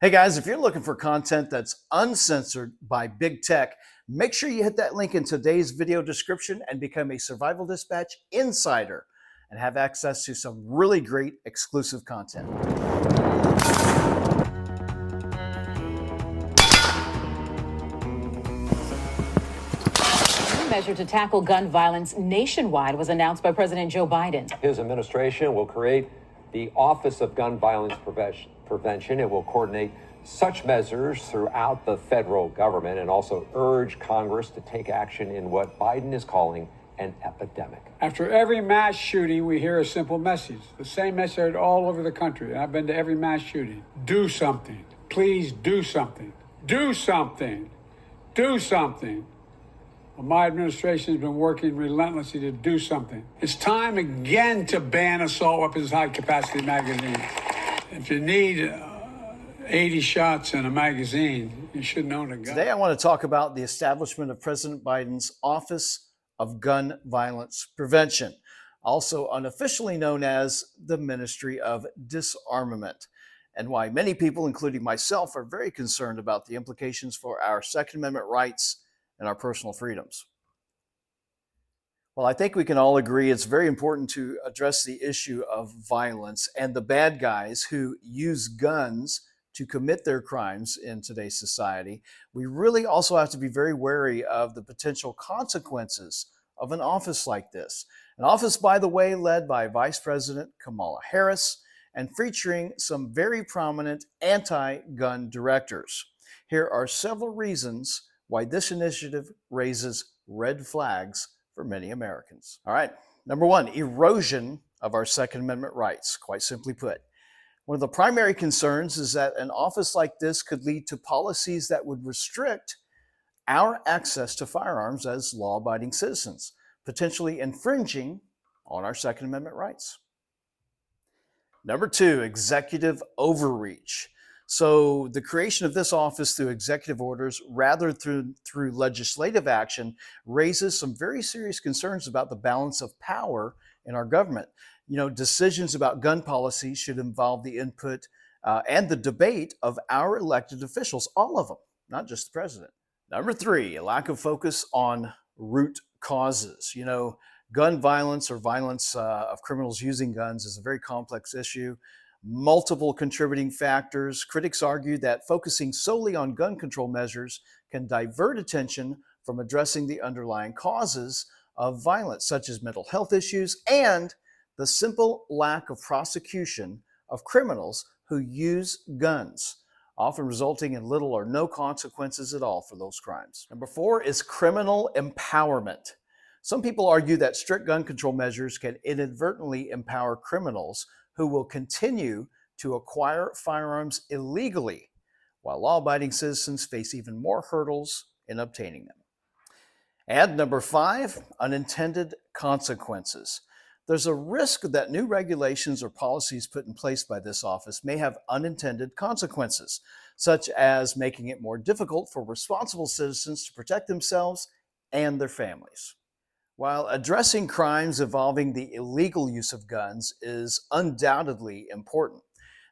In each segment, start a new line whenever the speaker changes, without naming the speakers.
Hey guys, if you're looking for content that's uncensored by big tech, make sure you hit that link in today's video description and become a Survival Dispatch insider and have access to some really great exclusive content.
A measure to tackle gun violence nationwide was announced by President Joe Biden.
His administration will create the Office of Gun Violence Prevention. It will coordinate such measures throughout the federal government and also urge Congress to take action in what Biden is calling an epidemic.
After every mass shooting, we hear a simple message, the same message all over the country. I've been to every mass shooting. Do something. Please do something. Do something. Do something. Well, my administration has been working relentlessly to do something. It's time again to ban assault weapons high-capacity magazines. If you need 80 shots in a magazine, you shouldn't own a gun.
Today I want to talk about the establishment of President Biden's Office of Gun Violence Prevention, also unofficially known as the Ministry of Disarmament, and why many people, including myself, are very concerned about the implications for our Second Amendment rights and our personal freedoms. Well, I think we can all agree it's very important to address the issue of violence and the bad guys who use guns to commit their crimes in today's society. We really also have to be very wary of the potential consequences of an office like this. An office, by the way, led by Vice President Kamala Harris and featuring some very prominent anti-gun directors. Here are several reasons why this initiative raises red flags for many Americans. All right, number one, erosion of our Second Amendment rights, quite simply put. One of the primary concerns is that an office like this could lead to policies that would restrict our access to firearms as law-abiding citizens, potentially infringing on our Second Amendment rights. Number two, executive overreach. So the creation of this office through executive orders rather through legislative action raises some very serious concerns about the balance of power in our government. You know, decisions about gun policy should involve the input and the debate of our elected officials, all of them, not just the president. Number three, a lack of focus on root causes. You know, gun violence or violence of criminals using guns is a very complex issue. Multiple contributing factors. Critics argue that focusing solely on gun control measures can divert attention from addressing the underlying causes of violence, such as mental health issues and the simple lack of prosecution of criminals who use guns, often resulting in little or no consequences at all for those crimes. Number four is criminal empowerment. Some people argue that strict gun control measures can inadvertently empower criminals who will continue to acquire firearms illegally, while law-abiding citizens face even more hurdles in obtaining them. And number five, unintended consequences. There's a risk that new regulations or policies put in place by this office may have unintended consequences, such as making it more difficult for responsible citizens to protect themselves and their families. While addressing crimes involving the illegal use of guns is undoubtedly important,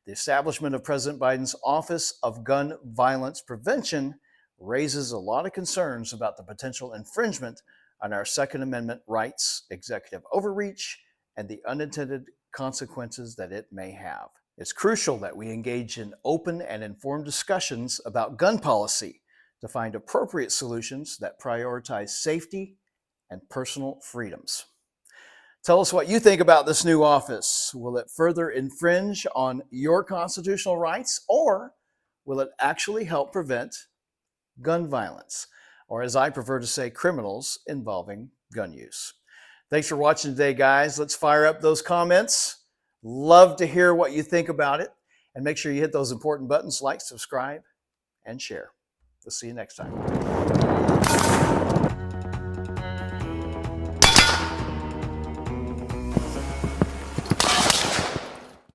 the establishment of President Biden's Office of Gun Violence Prevention raises a lot of concerns about the potential infringement on our Second Amendment rights, executive overreach, and the unintended consequences that it may have. It's crucial that we engage in open and informed discussions about gun policy to find appropriate solutions that prioritize safety and personal freedoms. Tell us what you think about this new office. Will it further infringe on your constitutional rights, or will it actually help prevent gun violence, or as I prefer to say, criminals involving gun use? Thanks for watching today, guys. Let's fire up those comments. Love to hear what you think about it, and make sure you hit those important buttons like, subscribe, and share. We'll see you next time.